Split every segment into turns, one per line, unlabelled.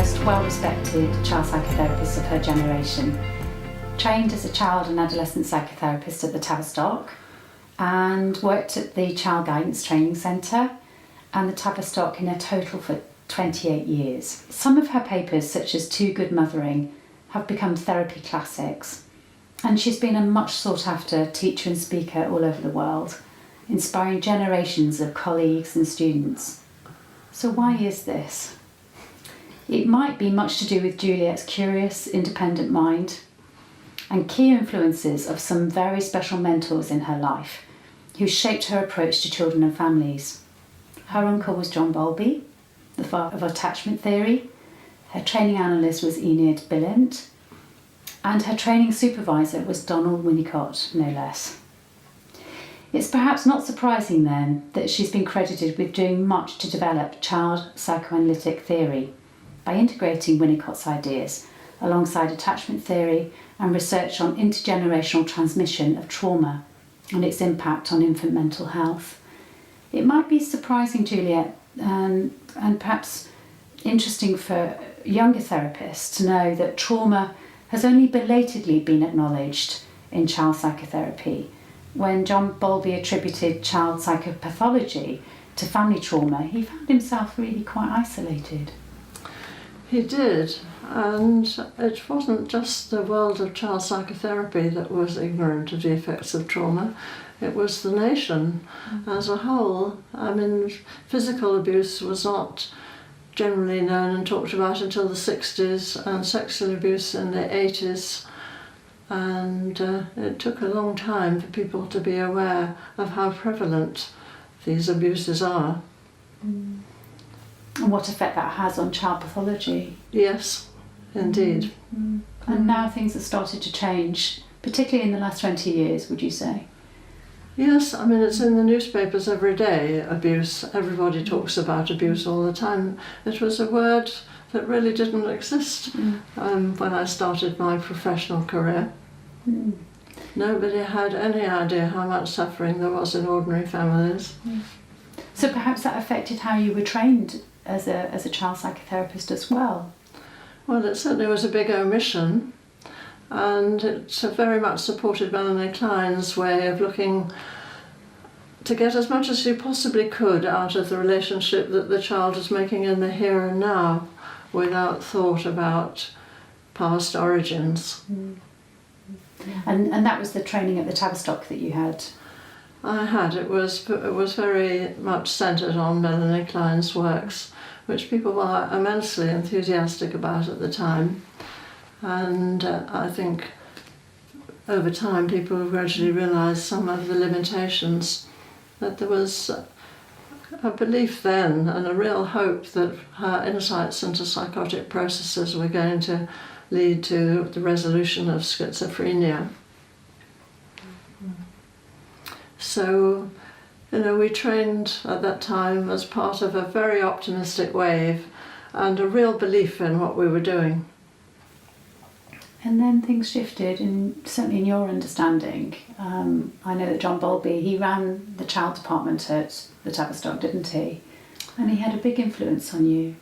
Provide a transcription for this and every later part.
most well-respected child psychotherapists of her generation. Trained as a child and adolescent psychotherapist at the Tavistock and worked at the Child Guidance Training Centre and the Tavistock in a total for 28 years. Some of her papers, such as Too Good Mothering, have become therapy classics, and she's been a much sought after teacher and speaker all over the world, inspiring generations of colleagues and students. So why is this? It might be much to do with Juliet's curious, independent mind and key influences of some very special mentors in her life who shaped her approach to children and families. Her uncle was John Bowlby, the father of attachment theory. Her training analyst was Enid Billint, and her training supervisor was Donald Winnicott, no less. It's perhaps not surprising then that she's been credited with doing much to develop child psychoanalytic theory by integrating Winnicott's ideas alongside attachment theory and research on intergenerational transmission of trauma and its impact on infant mental health. It might be surprising, Juliet, and perhaps interesting for younger therapists to know that trauma has only belatedly been acknowledged in child psychotherapy. When John Bowlby attributed child psychopathology to family trauma, he found himself really quite isolated.
He did, and it wasn't just the world of child psychotherapy that was ignorant of the effects of trauma, it was the nation as a whole. I mean, physical abuse was not generally known and talked about until the 60s, and sexual abuse in the 80s, and it took a long time for people to be aware of how prevalent these abuses are.
And what effect that has on child pathology.
Yes, indeed.
And now things have started to change, particularly in the last 20 years, would you say?
Yes, I mean, it's in the newspapers every day, abuse. Everybody talks about abuse all the time. It was a word that really didn't exist when I started my professional career. Nobody had any idea how much suffering there was in ordinary families.
So perhaps that affected how you were trained as a child psychotherapist as well?
Well, it certainly was a big omission, and it very much supported Melanie Klein's way of looking to get as much as you possibly could out of the relationship that the child is making in the here and now, without thought about past origins.
And that was the training at the Tavistock that you had?
I had. It was very much centred on Melanie Klein's works, which people were immensely enthusiastic about at the time. And I think over time people gradually realised some of the limitations, that there was a belief then and a real hope that her insights into psychotic processes were going to lead to the resolution of schizophrenia. So, we trained at that time as part of a very optimistic wave and a real belief in what we were doing.
And then things shifted, and certainly in your understanding. I know that John Bowlby, he ran the child department at the Tavistock, didn't he? And he had a big influence on you,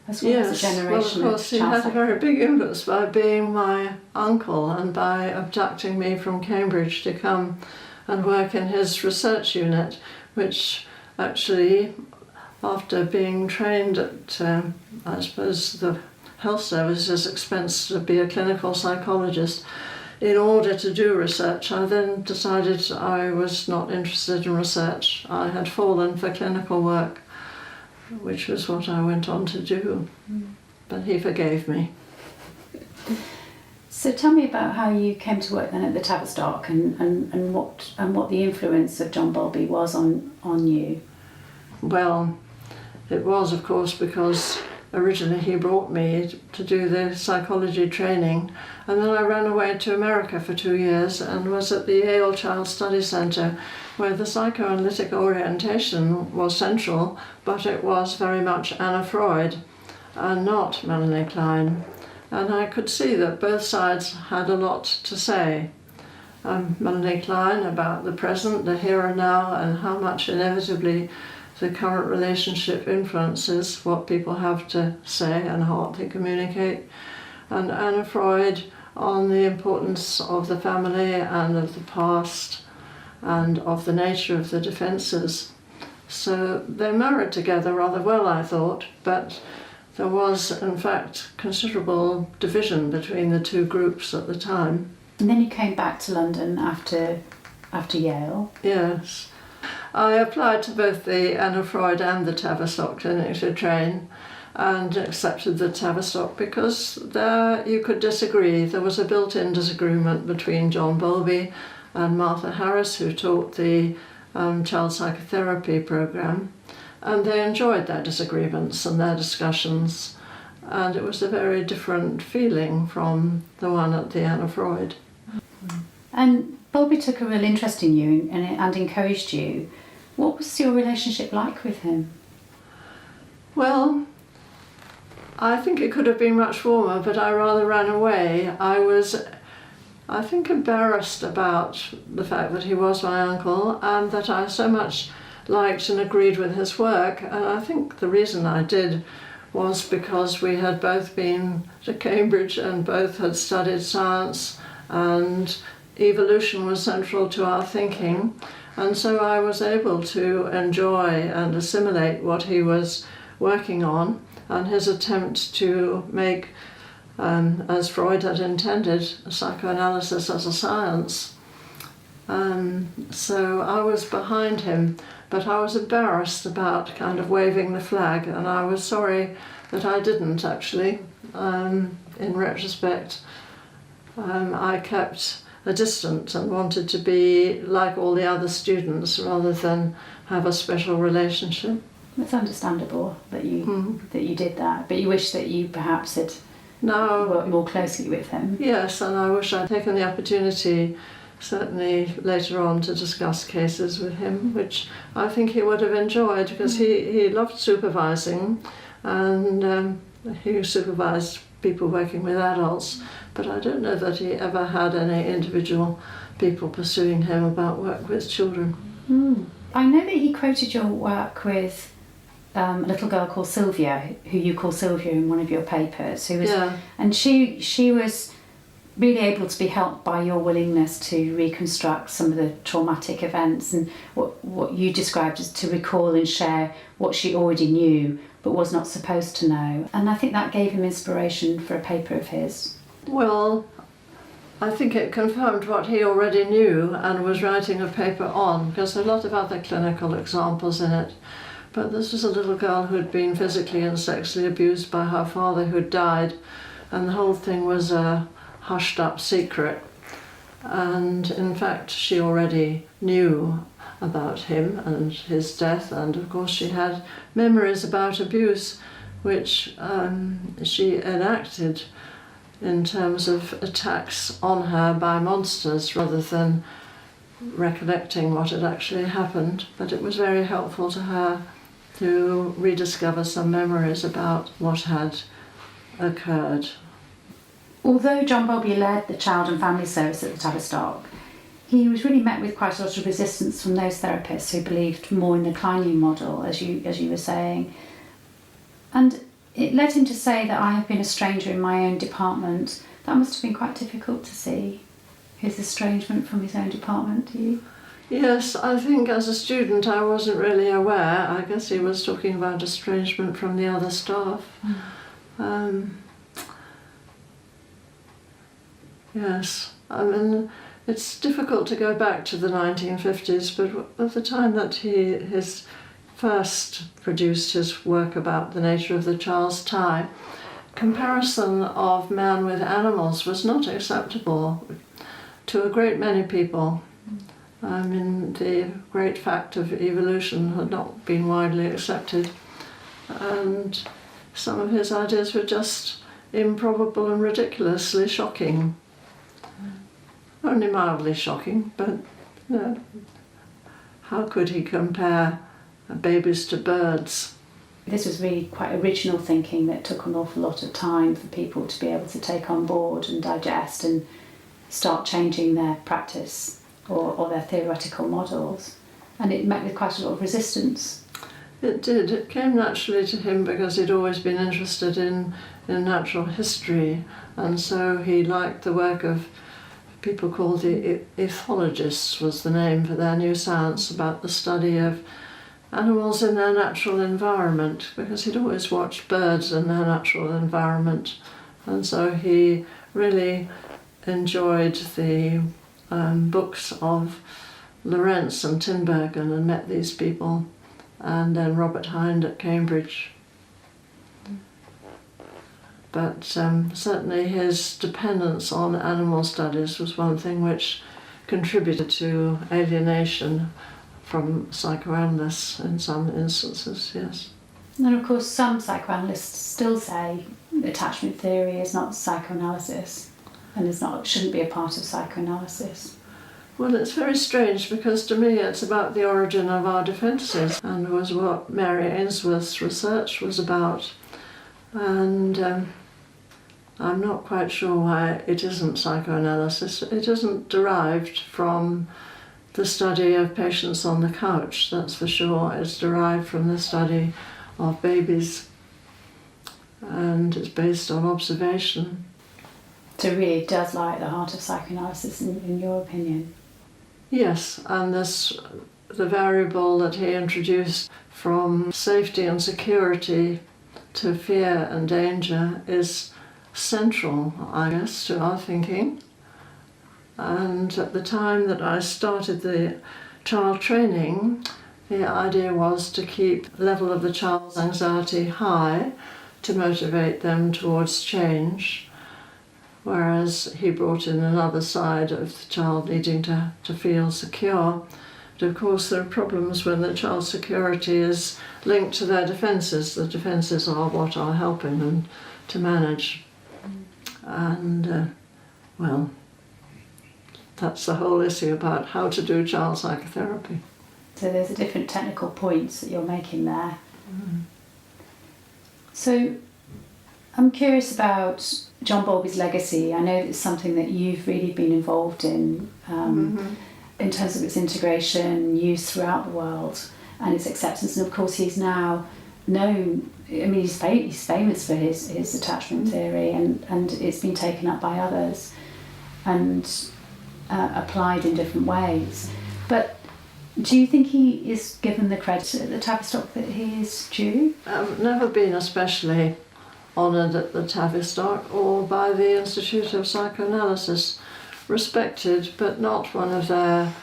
as well as a generation
well, of course, he had a very big influence by being my uncle and by abducting me from Cambridge to come and work in his research unit, which actually, after being trained at, I suppose, the health service's expense to be a clinical psychologist, in order to do research, I then decided I was not interested in research. I had fallen for clinical work, which was what I went on to do. But he forgave me.
So tell me about how you came to work then at the Tavistock and what the influence of John Bowlby was on you.
Well, it was, of course, because originally he brought me to do the psychology training, and then I ran away to America for 2 years and was at the Yale Child Study Centre, where the psychoanalytic orientation was central, but it was very much Anna Freud and not Melanie Klein. And I could see that both sides had a lot to say. Melanie Klein about the present, the here and now, and how much inevitably the current relationship influences what people have to say and how they communicate, and Anna Freud on the importance of the family and of the past and of the nature of the defences. So they married together rather well, I thought, but there was in fact considerable division between the two groups at the time.
And then you came back to London after Yale.
Yes. I applied to both the Anna Freud and the Tavistock Clinic to train, and accepted the Tavistock because there you could disagree. There was a built-in disagreement between John Bowlby and Martha Harris, who taught the child psychotherapy program, and they enjoyed their disagreements and their discussions, and it was a very different feeling from the one at the Anna Freud.
And Bowlby took a real interest in you and encouraged you. What was your relationship like with him?
Well, I think it could have been much warmer, but I rather ran away. I was, I think, embarrassed about the fact that he was my uncle and that I so much liked and agreed with his work. And I think the reason I did was because we had both been to Cambridge and both had studied science, and evolution was central to our thinking. And so I was able to enjoy and assimilate what he was working on, and his attempt to make, as Freud had intended, psychoanalysis as a science. So I was behind him, but I was embarrassed about kind of waving the flag, and I was sorry that I didn't actually. In retrospect, I kept a distance and wanted to be like all the other students rather than have a special relationship.
It's understandable that you did that, but you wish that you perhaps had worked more closely with him.
Yes, and I wish I'd taken the opportunity, certainly later on, to discuss cases with him, which I think he would have enjoyed, because he loved supervising, and he supervised people working with adults, but I don't know that he ever had any individual people pursuing him about work with children.
I know that he quoted your work with a little girl called Sylvia, who you call Sylvia in one of your papers, and she was really able to be helped by your willingness to reconstruct some of the traumatic events and what you described as to recall and share what she already knew but was not supposed to know. And I think that gave him inspiration for a paper of his.
Well, I think it confirmed what he already knew and was writing a paper on, because there are a lot of other clinical examples in it. But this was a little girl who had been physically and sexually abused by her father, who died, and the whole thing was a hushed up secret. And in fact, she already knew about him and his death, and of course she had memories about abuse which she enacted in terms of attacks on her by monsters rather than recollecting what had actually happened. But it was very helpful to her to rediscover some memories about what had occurred.
Although John Bowlby led the Child and Family Service at the Tavistock, he was really met with quite a lot of resistance from those therapists who believed more in the Kleinian model, as you were saying. And it led him to say that I have been a stranger in my own department. That must have been quite difficult to see, his estrangement from his own department, do you?
Yes, I think as a student I wasn't really aware. I guess he was talking about estrangement from the other staff. Yes, I mean, it's difficult to go back to the 1950s, but at the time that he first produced his work about the nature of the child's tie, comparison of man with animals was not acceptable to a great many people. I mean, the great fact of evolution had not been widely accepted, and some of his ideas were just improbable and ridiculously shocking. Only mildly shocking, but how could he compare babies to birds?
This was really quite original thinking that took an awful lot of time for people to be able to take on board and digest and start changing their practice or their theoretical models. And it met with quite a lot of resistance.
It did. It came naturally to him because he'd always been interested in natural history, and so he liked the work of people called the ethologists, was the name for their new science about the study of animals in their natural environment, because he'd always watched birds in their natural environment, and so he really enjoyed the books of Lorenz and Tinbergen and met these people, and then Robert Hind at Cambridge. But certainly his dependence on animal studies was one thing which contributed to alienation from psychoanalysts in some instances, yes.
And of course some psychoanalysts still say attachment theory is not psychoanalysis and shouldn't be a part of psychoanalysis.
Well, it's very strange because to me it's about the origin of our defences, and was what Mary Ainsworth's research was about. And I'm not quite sure why it isn't psychoanalysis. It isn't derived from the study of patients on the couch, that's for sure. It's derived from the study of babies, and it's based on observation.
So it really does lie at the heart of psychoanalysis, in your opinion?
Yes, and the variable that he introduced from safety and security to fear and danger is central, I guess, to our thinking. And at the time that I started the child training, the idea was to keep the level of the child's anxiety high to motivate them towards change, whereas he brought in another side of the child needing to feel secure. But of course there are problems when the child's security is linked to their defences. The defences are what are helping them to manage. And, well, that's the whole issue about how to do child psychotherapy.
So there's a different technical points that you're making there. Mm. So I'm curious about John Bowlby's legacy. I know it's something that you've really been involved in terms of its integration, use throughout the world, and its acceptance. And of course he's now known, I mean he's famous for his attachment theory, and it's been taken up by others and applied in different ways. But do you think he is given the credit at the Tavistock that he is due?
I've never been especially honoured at the Tavistock or by the Institute of Psychoanalysis. Respected, but not one of their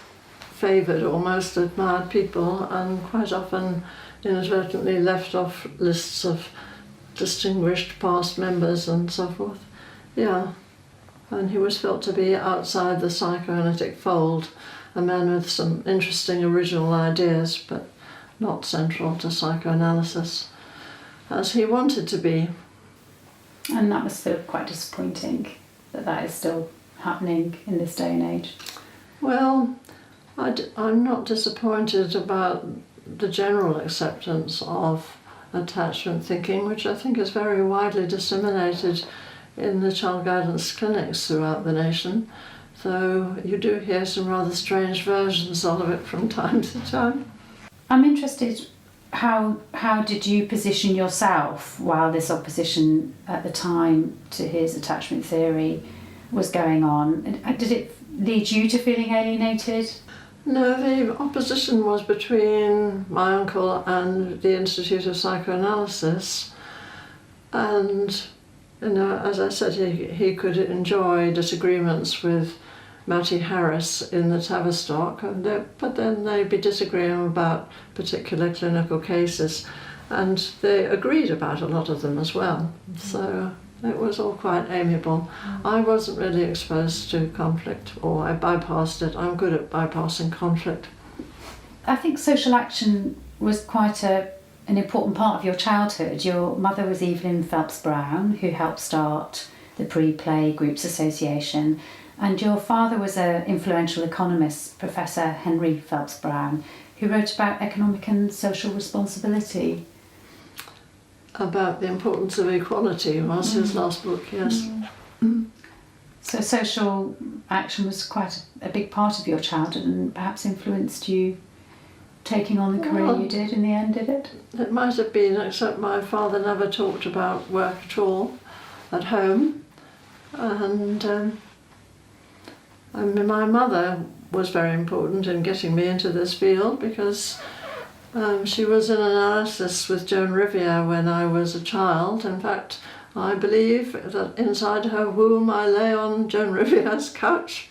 favoured or most admired people, and quite often inadvertently left off lists of distinguished past members and so forth. Yeah, and he was felt to be outside the psychoanalytic fold, a man with some interesting original ideas, but not central to psychoanalysis, as he wanted to be.
And that must feel quite disappointing, that is still happening in this day and age.
Well, I'm not disappointed about the general acceptance of attachment thinking, which I think is very widely disseminated in the child guidance clinics throughout the nation, though you do hear some rather strange versions of it from time to time.
I'm interested, how did you position yourself while this opposition at the time to his attachment theory was going on? Did it lead you to feeling alienated?
No, the opposition was between my uncle and the Institute of Psychoanalysis, and as I said, he could enjoy disagreements with Matty Harris in the Tavistock, but then they'd be disagreeing about particular clinical cases, and they agreed about a lot of them as well. So it was all quite amiable. I wasn't really exposed to conflict, or I bypassed it. I'm good at bypassing conflict.
I think social action was quite an important part of your childhood. Your mother was Evelyn Phelps Brown, who helped start the Pre-Play Groups Association, and your father was an influential economist, Professor Henry Phelps Brown, who wrote about economic and social responsibility.
About the importance of equality was his last book, yes.
So social action was quite a big part of your childhood and perhaps influenced you taking on the career you did in the end, did it?
It might have been, except my father never talked about work at all at home. And my mother was very important in getting me into this field because she was in analysis with Joan Riviere when I was a child. In fact, I believe that inside her womb I lay on Joan Riviere's couch.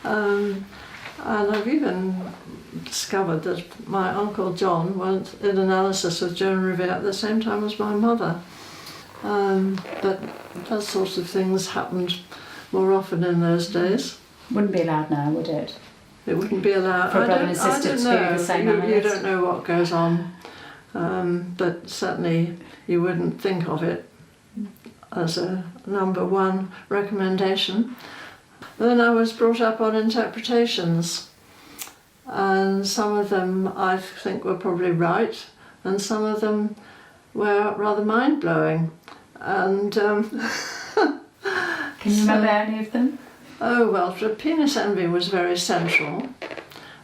And I've even discovered that my uncle John was in analysis with Joan Riviere at the same time as my mother. But that sort of things happened more often in those days.
Wouldn't be allowed now, would it?
It wouldn't be allowed.
For a brother and sister to be the same analyst?
You don't know what goes on, but certainly you wouldn't think of it as a number one recommendation. Then I was brought up on interpretations, and some of them I think were probably right, and some of them were rather mind-blowing. And
can you remember any of them?
Oh well, penis envy was very central,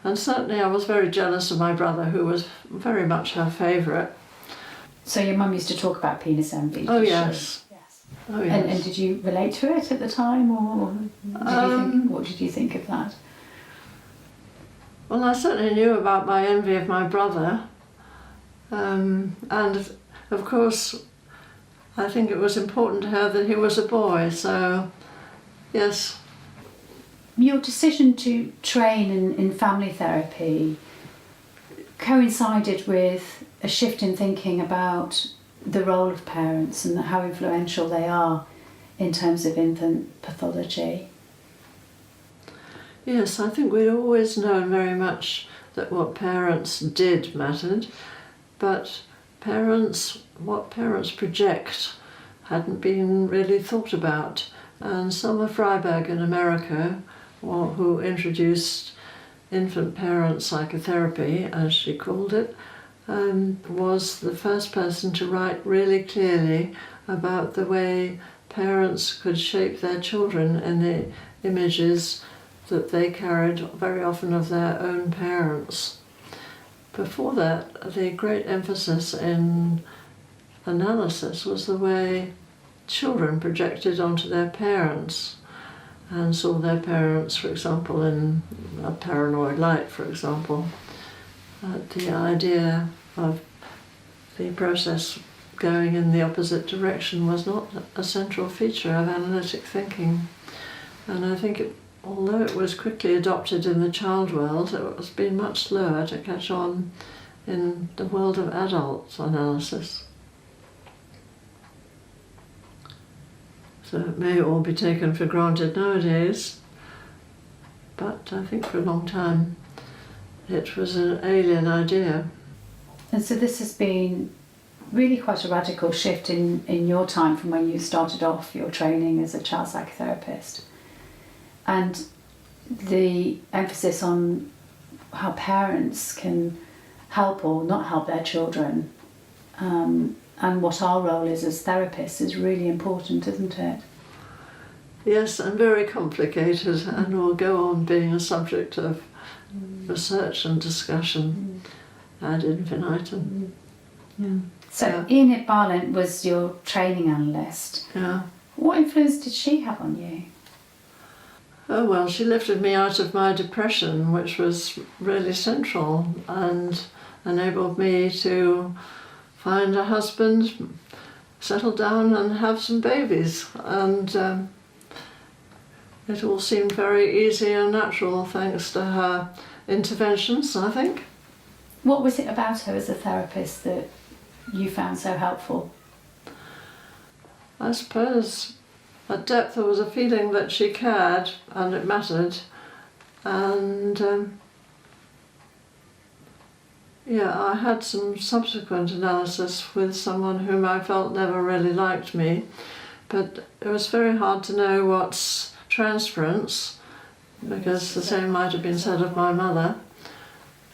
and certainly I was very jealous of my brother, who was very much her favourite.
So your mum used to talk about penis envy?
Oh yes.
Yes.
Oh yes.
And did you relate to it at the time, or what did you think of that?
Well, I certainly knew about my envy of my brother, and of course I think it was important to her that he was a boy, so yes.
Your decision to train in family therapy coincided with a shift in thinking about the role of parents and how influential they are in terms of infant pathology.
Yes, I think we'd always known very much that what parents did mattered, but what parents project hadn't been really thought about. And Selma Freiberg in America, who introduced infant parent psychotherapy, as she called it, was the first person to write really clearly about the way parents could shape their children in the images that they carried very often of their own parents. Before that, the great emphasis in analysis was the way children projected onto their parents and saw their parents, for example, in a paranoid light, for example. The idea of the process going in the opposite direction was not a central feature of analytic thinking. And I think although it was quickly adopted in the child world, it has been much slower to catch on in the world of adult analysis. So it may all be taken for granted nowadays, but I think for a long time it was an alien idea.
And so this has been really quite a radical shift in your time from when you started off your training as a child psychotherapist. And the emphasis on how parents can help or not help their children, and what our role is as therapists is really important, isn't it?
Yes, and very complicated, and will go on being a subject of research and discussion ad infinitum.
So Enid Barlent was your training analyst.
Yeah.
What influence did she have on you?
Oh well, she lifted me out of my depression, which was really central, and enabled me to find a husband, settle down and have some babies. And it all seemed very easy and natural thanks to her interventions, I think.
What was it about her as a therapist that you found so helpful?
I suppose at depth there was a feeling that she cared and it mattered, and I had some subsequent analysis with someone whom I felt never really liked me, but it was very hard to know what's transference, because the same might have been said of my mother.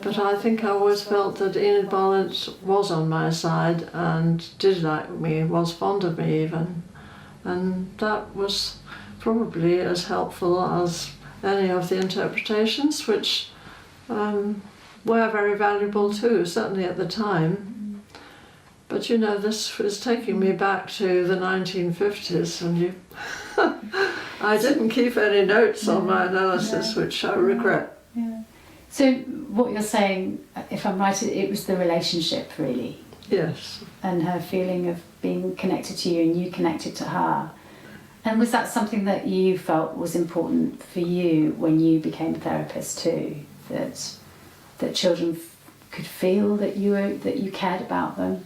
But I think I always felt that Enid Barlent was on my side and did like me, was fond of me even. And that was probably as helpful as any of the interpretations, which were very valuable too, certainly at the time. But you know, this was taking me back to the 1950s, and I didn't keep any notes on my analysis, which I regret.
Yeah. So what you're saying, if I'm right, it was the relationship really,
Yes.
and her feeling of being connected to you and you connected to her. And was that something that you felt was important for you when you became a therapist too? That children could feel that you cared about them?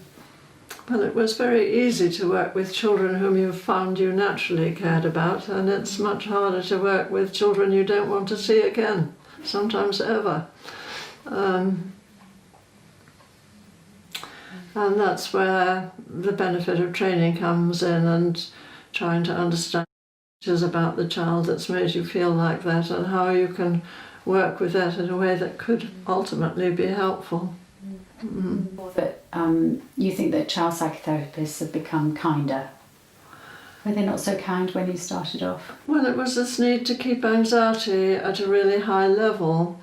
Well, it was very easy to work with children whom you found you naturally cared about, and it's much harder to work with children you don't want to see again, sometimes ever. And that's where the benefit of training comes in, and trying to understand about the child that's made you feel like that, and how you can work with that in a way that could ultimately be helpful.
But you think that child psychotherapists have become kinder? Were they not so kind when you started off?
Well, it was this need to keep anxiety at a really high level.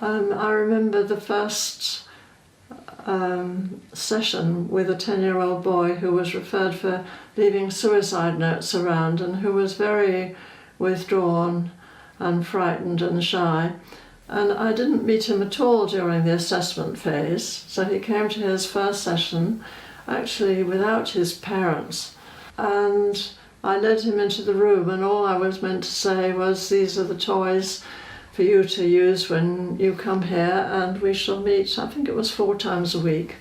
I remember the first session with a 10-year-old boy who was referred for leaving suicide notes around, and who was very withdrawn and frightened and shy. And I didn't meet him at all during the assessment phase, so he came to his first session actually without his parents. And I led him into the room, and all I was meant to say was, these are the toys for you to use when you come here, and we shall meet, I think it was 4 times a week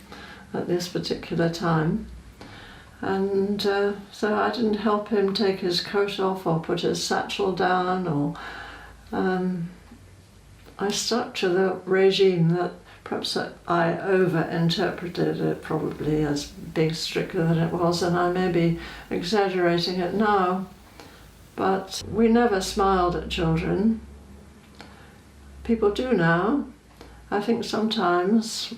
at this particular time. And so I didn't help him take his coat off or put his satchel down, or I stuck to the regime that perhaps I over-interpreted it probably as being stricter than it was, and I may be exaggerating it now. But we never smiled at children. People do now. I think sometimes,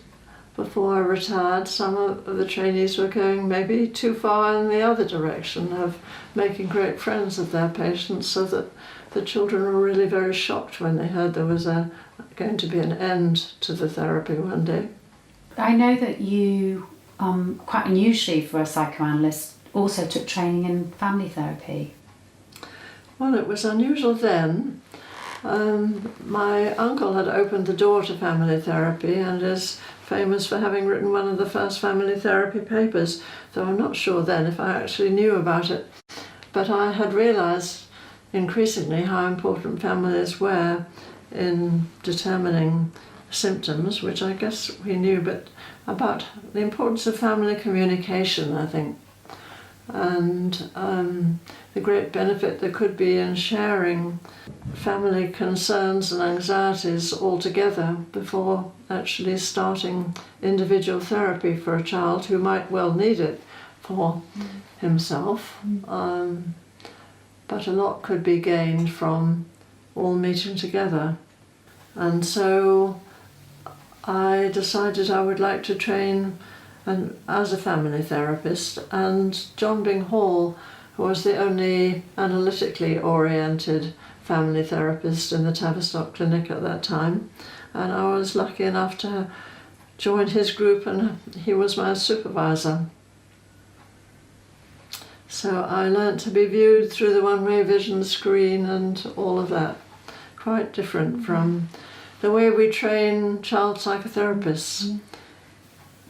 before I retired, some of the trainees were going maybe too far in the other direction of making great friends of their patients, so that the children were really very shocked when they heard there was going to be an end to the therapy one day.
I know that you, quite unusually for a psychoanalyst, also took training in family therapy.
Well, it was unusual then. My uncle had opened the door to family therapy and is famous for having written one of the first family therapy papers, though I'm not sure then if I actually knew about it. But I had realised increasingly how important families were in determining symptoms, which I guess we knew, but about the importance of family communication, I think, and the great benefit there could be in sharing family concerns and anxieties all together before actually starting individual therapy for a child who might well need it for himself. But a lot could be gained from all meeting together. And so I decided I would like to train as a family therapist, and John Bing Hall, who was the only analytically oriented family therapist in the Tavistock Clinic at that time, and I was lucky enough to join his group, and he was my supervisor. So I learnt to be viewed through the one-way vision screen and all of that. Quite different from the way we train child psychotherapists.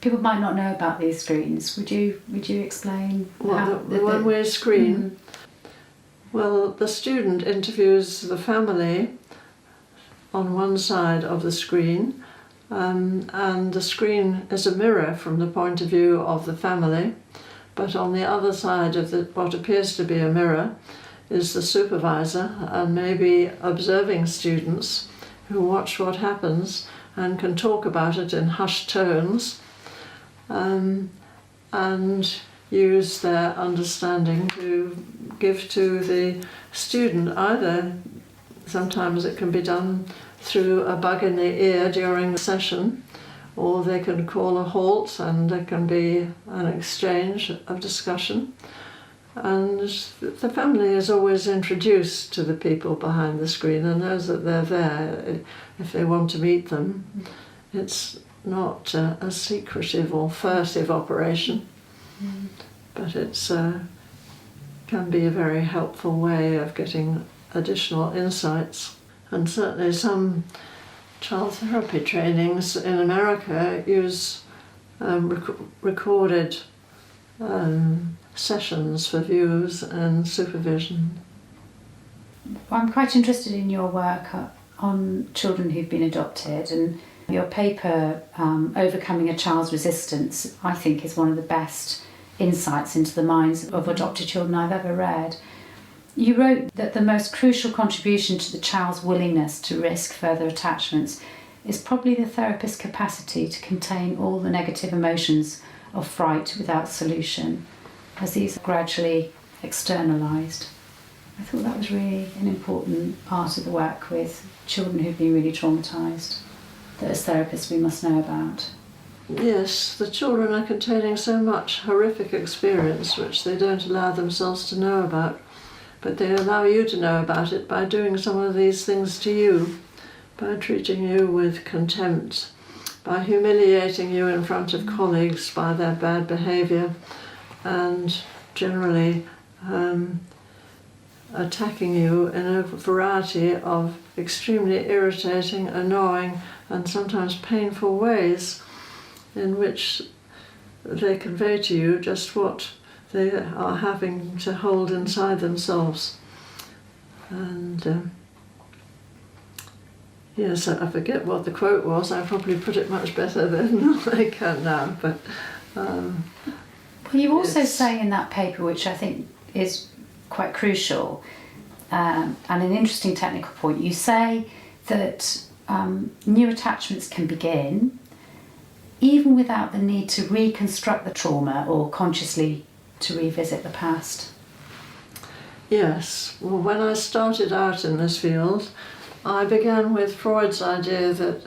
People might not know about these screens. Would you explain?
The one-way screen? Well, the student interviews the family on one side of the screen, and the screen is a mirror from the point of view of the family. But on the other side of what appears to be a mirror is the supervisor, and maybe observing students who watch what happens and can talk about it in hushed tones, and use their understanding to give to the student. Either sometimes it can be done through a bug in the ear during the session, or they can call a halt and there can be an exchange of discussion. And the family is always introduced to the people behind the screen and knows that they're there if they want to meet them. It's not a secretive or furtive operation, but it's can be a very helpful way of getting additional insights. And certainly some child therapy trainings in America use recorded sessions for views and supervision.
I'm quite interested in your work on children who've been adopted, and your paper, Overcoming a Child's Resistance, I think is one of the best insights into the minds of adopted children I've ever read. You wrote that the most crucial contribution to the child's willingness to risk further attachments is probably the therapist's capacity to contain all the negative emotions of fright without solution, as these are gradually externalised. I thought that was really an important part of the work with children who've been really traumatised, that as therapists we must know about.
Yes, the children are containing so much horrific experience which they don't allow themselves to know about, but they allow you to know about it by doing some of these things to you, by treating you with contempt, by humiliating you in front of colleagues by their bad behaviour, and generally attacking you in a variety of extremely irritating, annoying and sometimes painful ways in which they convey to you just what they are having to hold inside themselves. And yes, I forget what the quote was. I probably put it much better than I can now. But
well, you also say in that paper, which I think is quite crucial and an interesting technical point, you say that new attachments can begin even without the need to reconstruct the trauma or consciously to revisit the past.
Yes, well, when I started out in this field, I began with Freud's idea that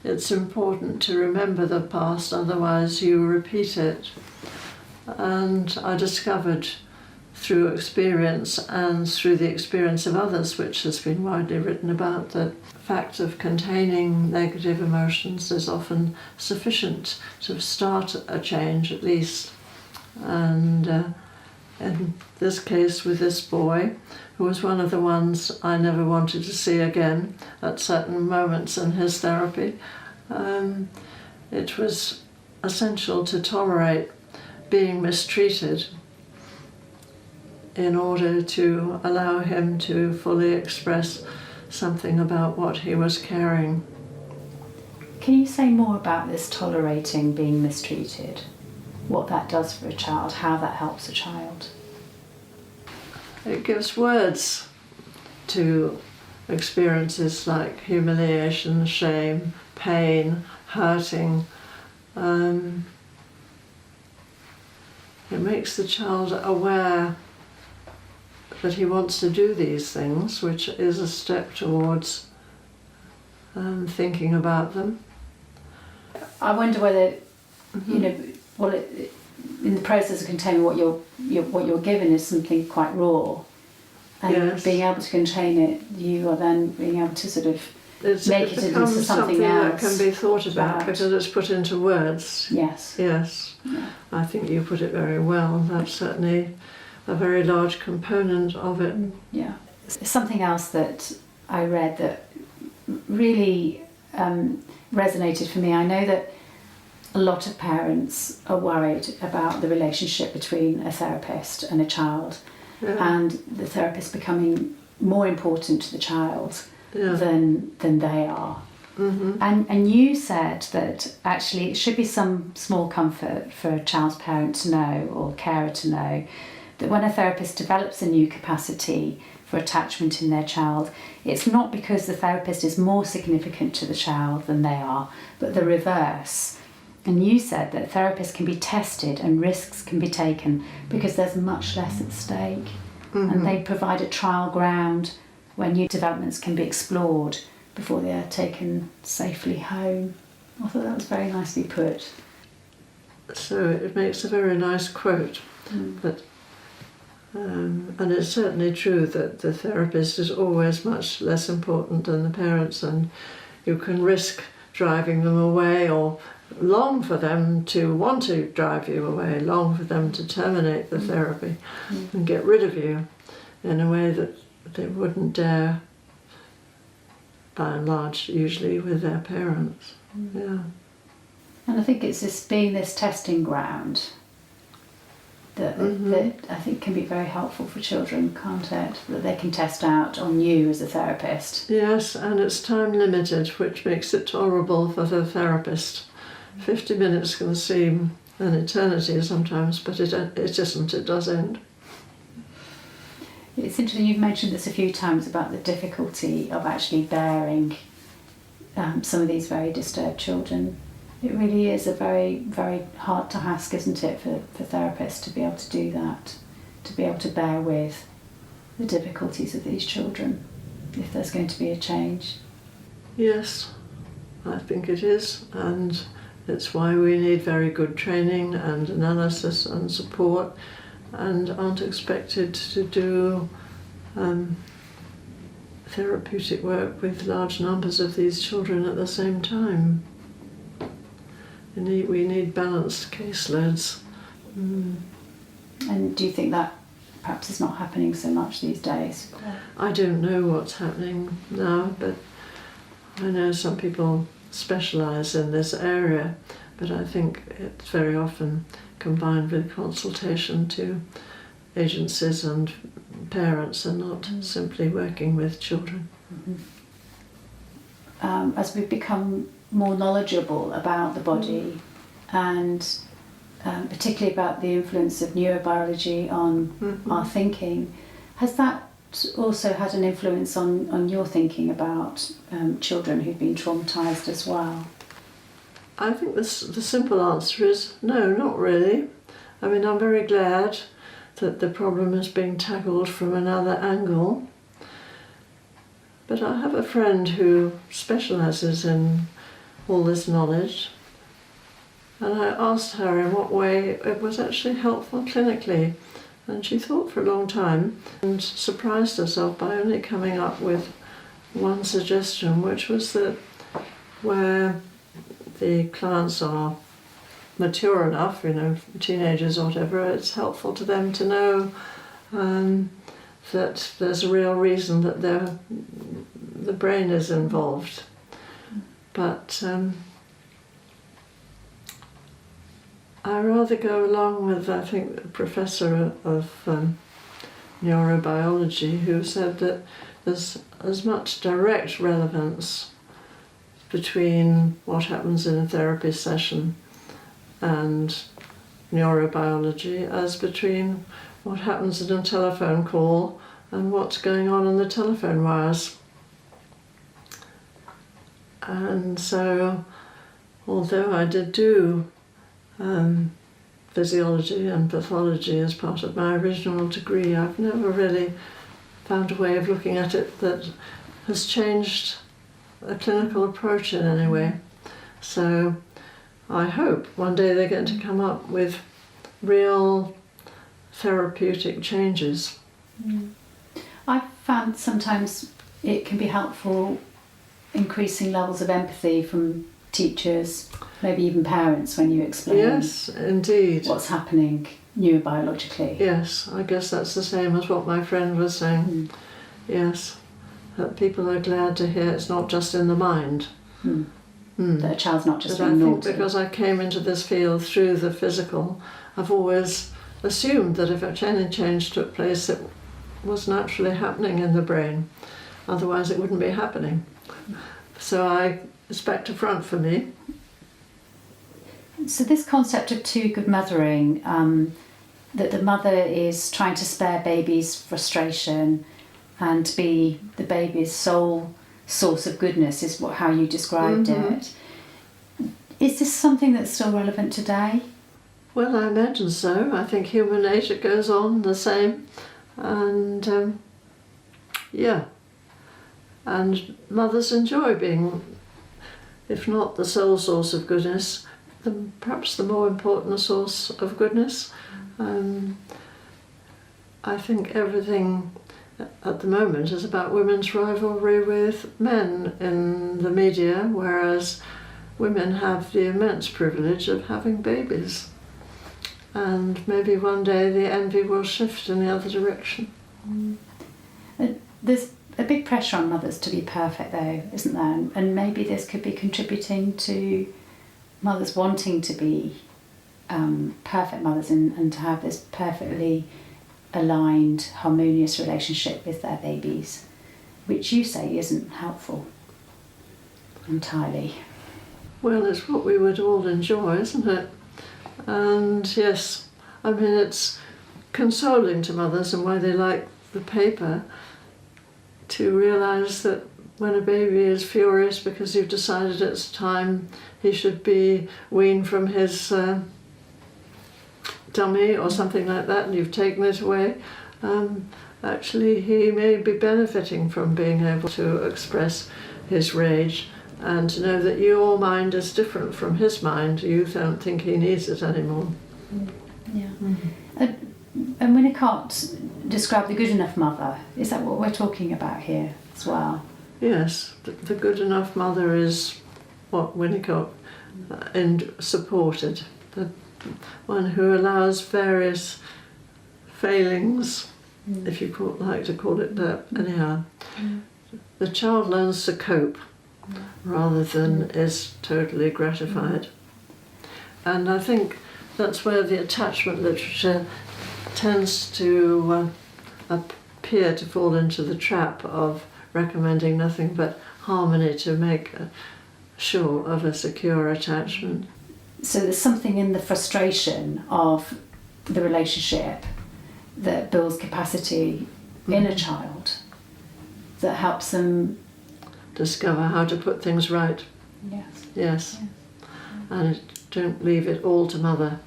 it's important to remember the past, otherwise you repeat it. And I discovered through experience and through the experience of others, which has been widely written about, that the fact of containing negative emotions is often sufficient to start a change at least. And in this case with this boy, who was one of the ones I never wanted to see again at certain moments in his therapy, it was essential to tolerate being mistreated in order to allow him to fully express something about what he was carrying.
Can you say more about this tolerating being mistreated? What that does for a child, how that helps a child?
It gives words to experiences like humiliation, shame, pain, hurting. It makes the child aware that he wants to do these things, which is a step towards thinking about them.
I wonder whether, you know, in the process of containing what you're given is something quite raw, and
yes.
Being able to contain it, you are then being able to sort of make it into
becomes
something else
that can be thought about because it's put into words.
Yes.
Yes.
Yeah.
I think you put it very well. That's certainly a very large component of it.
Yeah. Something else that I read that really resonated for me. I know that a lot of parents are worried about the relationship between a therapist and a child, and the therapist becoming more important to the child than they are.
Mm-hmm.
And you said that actually it should be some small comfort for a child's parent to know, or carer to know, that when a therapist develops a new capacity for attachment in their child, it's not because the therapist is more significant to the child than they are, but the reverse. And you said that therapists can be tested and risks can be taken because there's much less at stake. Mm-hmm. And they provide a trial ground where new developments can be explored before they are taken safely home. I thought that was very nicely put.
So it makes a very nice quote that And it's certainly true that the therapist is always much less important than the parents, and you can risk driving them away, or long for them to want to drive you away, long for them to terminate the therapy and get rid of you in a way that they wouldn't dare, by and large, usually with their parents. Yeah.
And I think it's being this testing ground that I think can be very helpful for children, can't it? That they can test out on you as a therapist.
Yes, and it's time limited, which makes it tolerable for the therapist. 50 minutes can seem an eternity sometimes, but it isn't, it does end.
It's interesting, you've mentioned this a few times about the difficulty of actually bearing some of these very disturbed children. It really is a very, very hard task, isn't it, for therapists to be able to do that, to be able to bear with the difficulties of these children, if there's going to be a change.
Yes, I think it is, and it's why we need very good training and analysis and support, and aren't expected to do therapeutic work with large numbers of these children at the same time. We need balanced caseloads.
And do you think that perhaps is not happening so much these days?
I don't know what's happening now, but I know some people specialise in this area, but I think it's very often combined with consultation to agencies and parents, and not simply working with children.
As we've become more knowledgeable about the body and particularly about the influence of neurobiology on our thinking, has that also had an influence on your thinking about children who've been traumatised as well?
I think the simple answer is no, not really. I mean, I'm very glad that the problem is being tackled from another angle. But I have a friend who specialises in all this knowledge, and I asked her in what way it was actually helpful clinically, and she thought for a long time and surprised herself by only coming up with one suggestion, which was that where the clients are mature enough, teenagers or whatever, it's helpful to them to know that there's a real reason that the brain is involved. But I rather go along with, I think, the professor of neurobiology, who said that there's as much direct relevance between what happens in a therapy session and neurobiology as between what happens in a telephone call and what's going on in the telephone wires. And so, although I did do physiology and pathology as part of my original degree, I've never really found a way of looking at it that has changed a clinical approach in any way. So I hope one day they're going to come up with real therapeutic changes.
I've found sometimes it can be helpful increasing levels of empathy from teachers, maybe even parents, when you explain
Yes, indeed.
what's happening neurobiologically.
Yes, I guess that's the same as what my friend was saying. Yes, that people are glad to hear it's not just in the mind.
That a child's not just
But I
being
think
naughty.
because I came into this field through the physical, I've always assumed that if any change took place, it was naturally happening in the brain. Otherwise it wouldn't be happening. So it's back to front for me.
So this concept of too good mothering, that the mother is trying to spare baby's frustration and be the baby's sole source of goodness, is how you described it. Is this something that's still relevant today?
Well, I imagine so. I think human nature goes on the same. And and mothers enjoy being, if not the sole source of goodness, perhaps the more important source of goodness. I think everything at the moment is about women's rivalry with men in the media, whereas women have the immense privilege of having babies. And maybe one day the envy will shift in the other direction.
There's a big pressure on mothers to be perfect though, isn't there? And maybe this could be contributing to mothers wanting to be perfect mothers and to have this perfectly aligned, harmonious relationship with their babies, which you say isn't helpful entirely.
Well, it's what we would all enjoy, isn't it? And yes, I mean, it's consoling to mothers and why they like the paper to realise that when a baby is furious because you've decided it's time he should be weaned from his dummy or something like that, and you've taken it away, actually he may be benefiting from being able to express his rage and to know that your mind is different from his mind. You don't think he needs it anymore.
Yeah. And Winnicott described the good enough mother. Is that what we're talking about here as well?
Yes, the good enough mother is what Winnicott supported. The one who allows various failings, if you like to call it that, anyhow. The child learns to cope rather than is totally gratified. And I think that's where the attachment literature tends to appear to fall into the trap of recommending nothing but harmony to make sure of a secure attachment.
So there's something in the frustration of the relationship that builds capacity in a child that helps them
discover how to put things right. Yes. And don't leave it all to mother.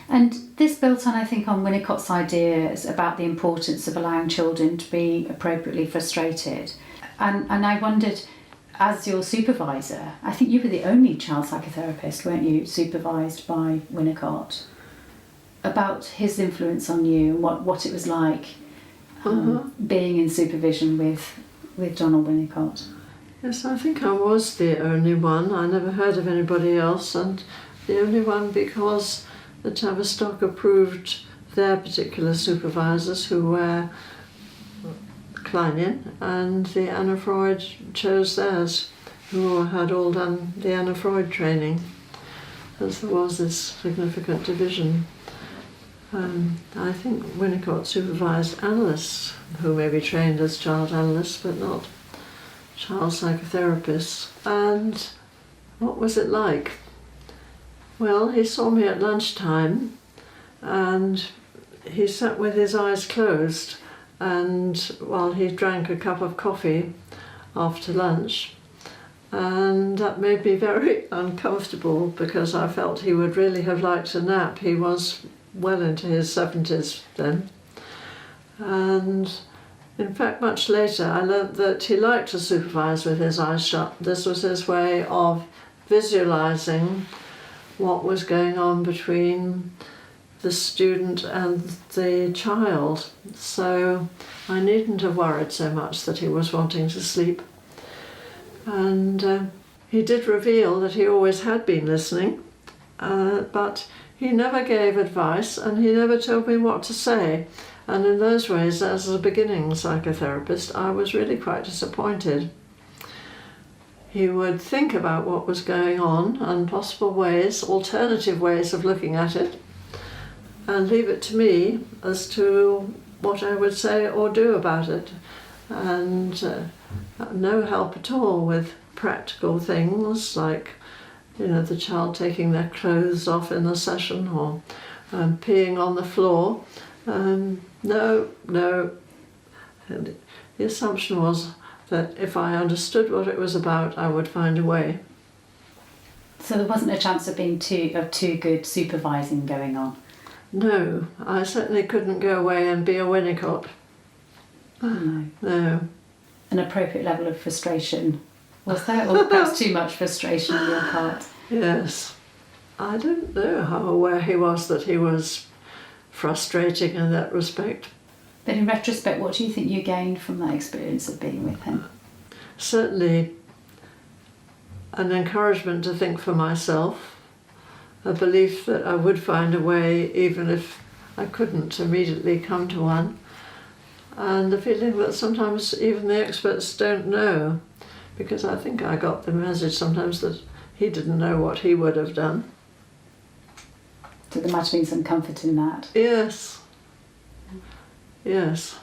And this built on, I think, on Winnicott's ideas about the importance of allowing children to be appropriately frustrated. And I wondered, as your supervisor, I think you were the only child psychotherapist, weren't you, supervised by Winnicott, about his influence on you and what it was like being in supervision with Donald Winnicott.
Yes, I think I was the only one. I never heard of anybody else, and the only one because the Tavistock approved their particular supervisors, who were Kleinian, and the Anna Freud chose theirs, who had all done the Anna Freud training, as there was this significant division. I think Winnicott supervised analysts who may be trained as child analysts but not child psychotherapists. And what was it like? Well, he saw me at lunchtime and he sat with his eyes closed, and while he drank a cup of coffee after lunch, and that made me very uncomfortable because I felt he would really have liked a nap. He was well into his 70s then. And in fact, much later I learnt that he liked to supervise with his eyes shut. This was his way of visualising what was going on between the student and the child. So I needn't have worried so much that he was wanting to sleep. And he did reveal that he always had been listening, but he never gave advice and he never told me what to say. And in those ways, as a beginning psychotherapist, I was really quite disappointed. He would think about what was going on and possible ways, alternative ways of looking at it, and leave it to me as to what I would say or do about it. And no help at all with practical things like, the child taking their clothes off in the session or peeing on the floor. No. And the assumption was that if I understood what it was about, I would find a way.
So there wasn't a chance of being too good supervising going on?
No, I certainly couldn't go away and be a Winnicott. No.
An appropriate level of frustration, was there? Or perhaps too much frustration on your part?
Yes. I don't know how aware he was that he was frustrating in that respect.
But in retrospect, what do you think you gained from that experience of being with him?
Certainly an encouragement to think for myself, a belief that I would find a way even if I couldn't immediately come to one, and the feeling that sometimes even the experts don't know, because I think I got the message sometimes that he didn't know what he would have done.
So there might have been some comfort in that.
Yes. Yes.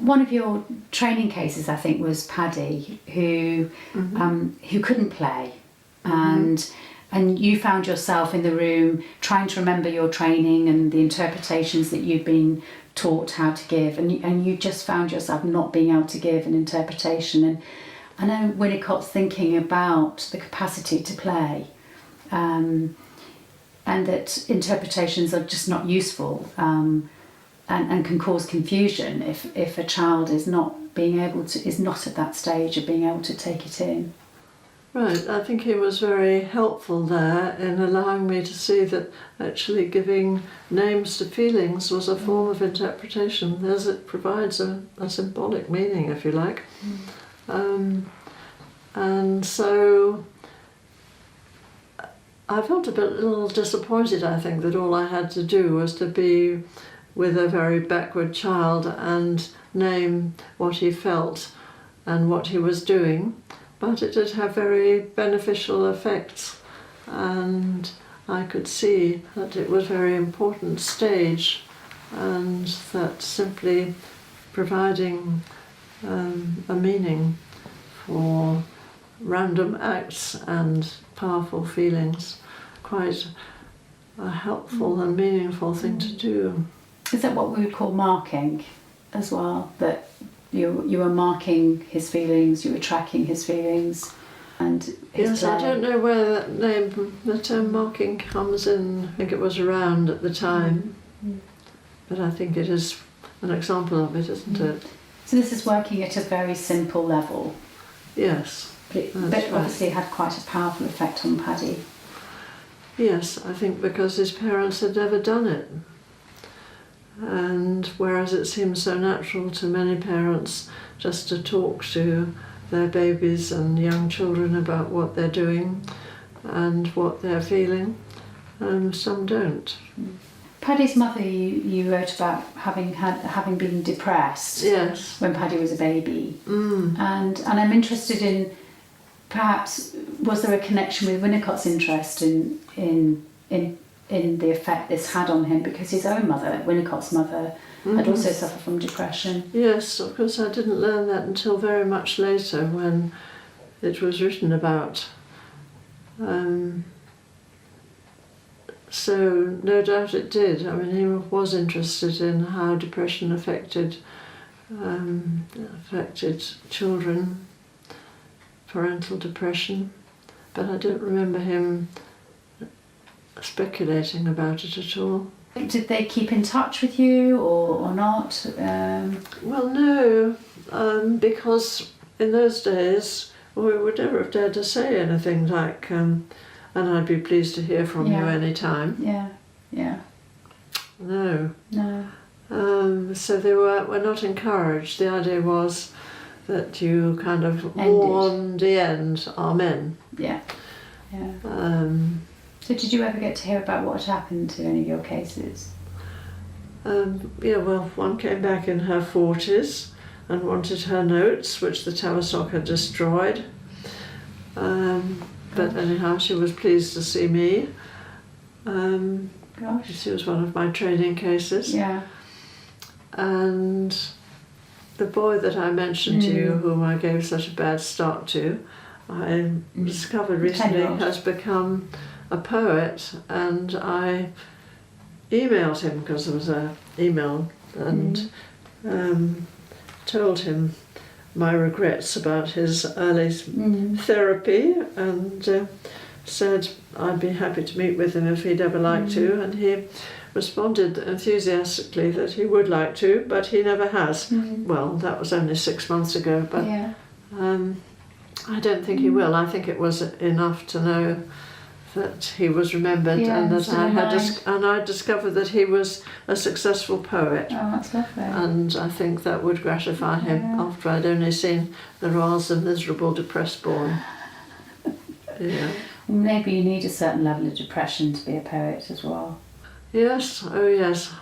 One of your training cases, I think, was Paddy, who couldn't play, and you found yourself in the room trying to remember your training and the interpretations that you'd been taught how to give, and you just found yourself not being able to give an interpretation. And I know Winnicott's thinking about the capacity to play, and that interpretations are just not useful. And can cause confusion if a child is not at that stage of being able to take it in.
Right, I think he was very helpful there in allowing me to see that actually giving names to feelings was a form of interpretation, as it provides a symbolic meaning, if you like. And so I felt a little disappointed, I think, that all I had to do was to be with a very backward child and name what he felt and what he was doing, but it did have very beneficial effects, and I could see that it was a very important stage, and that simply providing a meaning for random acts and powerful feelings, quite a helpful and meaningful thing to do.
Is that what we would call marking as well? That you were marking his feelings, you were tracking his feelings and his
Yes,
play?
I don't know where the term marking comes in. I think it was around at the time, but I think it is an example of it, isn't it?
So this is working at a very simple level.
Yes.
But
That's right.
obviously it had quite a powerful effect on Paddy.
Yes, I think because his parents had never done it. And whereas it seems so natural to many parents just to talk to their babies and young children about what they're doing and what they're feeling, some don't.
Paddy's mother, you wrote about having been depressed.
Yes.
When Paddy was a baby, and I'm interested in perhaps was there a connection with Winnicott's interest in the effect this had on him, because his own mother, Winnicott's mother, had also suffered from depression.
Yes, of course I didn't learn that until very much later when it was written about. So no doubt it did. I mean, he was interested in how depression affected children, parental depression, but I don't remember him speculating about it at all.
Did they keep in touch with you or not?
Well, no, because in those days we would never have dared to say anything like, and I'd be pleased to hear from you any time.
Yeah.
No.
No.
So they were not encouraged. The idea was that you kind of mourn the end, amen.
Yeah. So did you ever get to hear about what had happened to any of your cases?
Well, one came back in her 40s and wanted her notes, which the Tavistock had destroyed. But anyhow, she was pleased to see me.
Gosh.
She was one of my training cases.
Yeah.
And the boy that I mentioned to you, whom I gave such a bad start to, I discovered recently has become a poet, and I emailed him because there was an email, and told him my regrets about his early therapy, and said I'd be happy to meet with him if he'd ever like to, and he responded enthusiastically that he would like to, but he never has. Well, that was only 6 months ago, but I don't think he will. I think it was enough to know that he was remembered, and that I discovered that he was a successful poet.
Oh, that's lovely.
And I think that would gratify him after I'd only seen The Royals of Miserable Depressed Born. Yeah.
Maybe you need a certain level of depression to be a poet as well.
Yes, oh yes.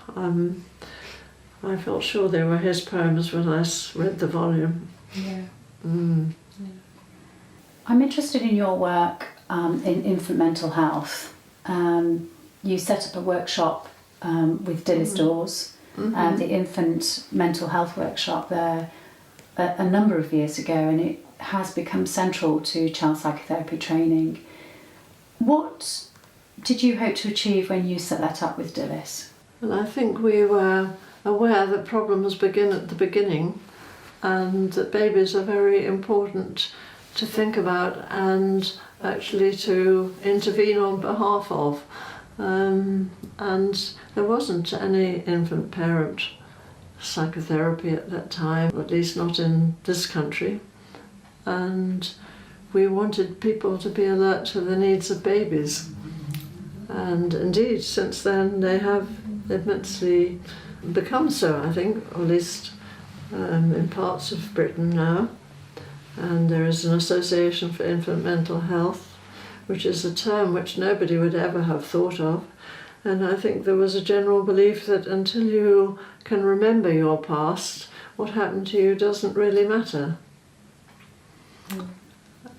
I felt sure they were his poems when I read the volume.
Yeah.
Mm.
Yeah. I'm interested in your work in infant mental health. You set up a workshop with Dilys Dawes, the infant mental health workshop there a number of years ago, and it has become central to child psychotherapy training. What did you hope to achieve when you set that up with Dilys?
Well, I think we were aware that problems begin at the beginning, and that babies are very important to think about and actually to intervene on behalf of. And there wasn't any infant parent psychotherapy at that time, at least not in this country. And we wanted people to be alert to the needs of babies. And indeed, since then, they have immensely become so, I think, or at least in parts of Britain now. And there is an Association for Infant Mental Health, which is a term which nobody would ever have thought of. And I think there was a general belief that until you can remember your past, what happened to you doesn't really matter.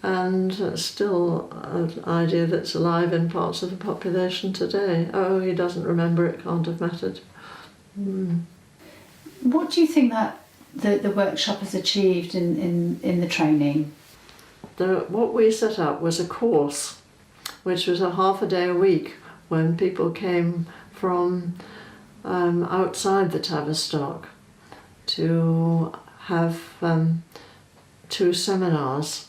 And that's still an idea that's alive in parts of the population today. Oh, he doesn't remember, it can't have mattered.
What do you think that the workshop has achieved in the training?
What we set up was a course, which was a half a day a week, when people came from outside the Tavistock to have 2 seminars.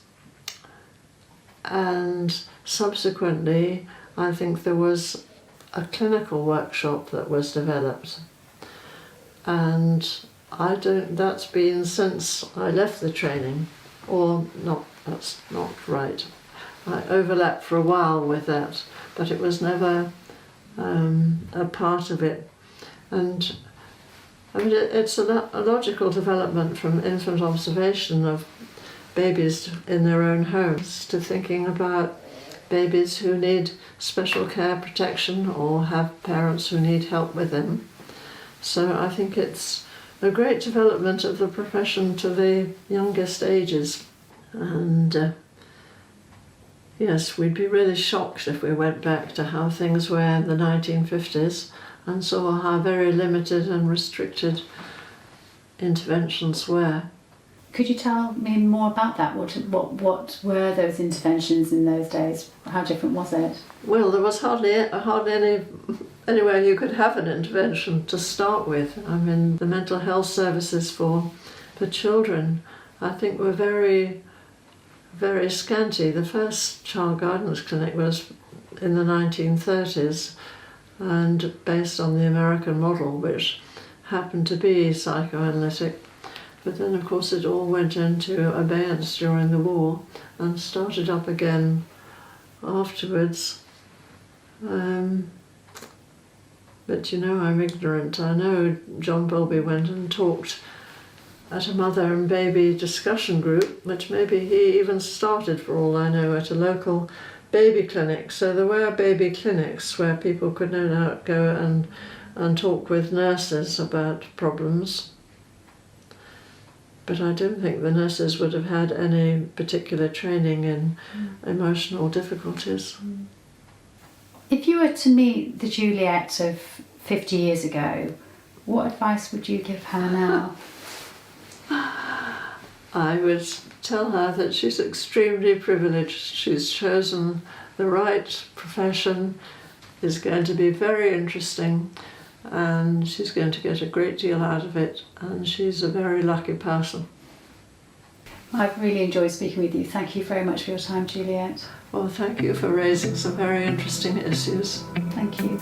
And subsequently, I think there was a clinical workshop that was developed. And that's been since I left the training, or not, that's not right. I overlapped for a while with that, but it was never a part of it. And I mean, it's a logical development from infant observation of babies in their own homes to thinking about babies who need special care, protection, or have parents who need help with them. So I think it's a great development of the profession to the youngest ages. And yes, we'd be really shocked if we went back to how things were in the 1950s and saw how very limited and restricted interventions were.
Could you tell me more about that? What were those interventions in those days? How different was it?
Well, there was hardly anywhere you could have an intervention to start with. I mean, the mental health services for children, I think, were very, very scanty. The first child guidance clinic was in the 1930s, and based on the American model, which happened to be psychoanalytic. But then, of course, it all went into abeyance during the war and started up again afterwards. But you know, I'm ignorant. I know John Bowlby went and talked at a mother and baby discussion group, which maybe he even started, for all I know, at a local baby clinic. So there were baby clinics where people could no doubt go and talk with nurses about problems. But I don't think the nurses would have had any particular training in emotional difficulties.
If you were to meet the Juliet of 50 years ago, what advice would you give her now?
I would tell her that she's extremely privileged. She's chosen the right profession, is going to be very interesting, and she's going to get a great deal out of it, and she's a very lucky person.
I've really enjoyed speaking with you. Thank you very much for your time, Juliet.
Well, thank you for raising some very interesting issues.
Thank you.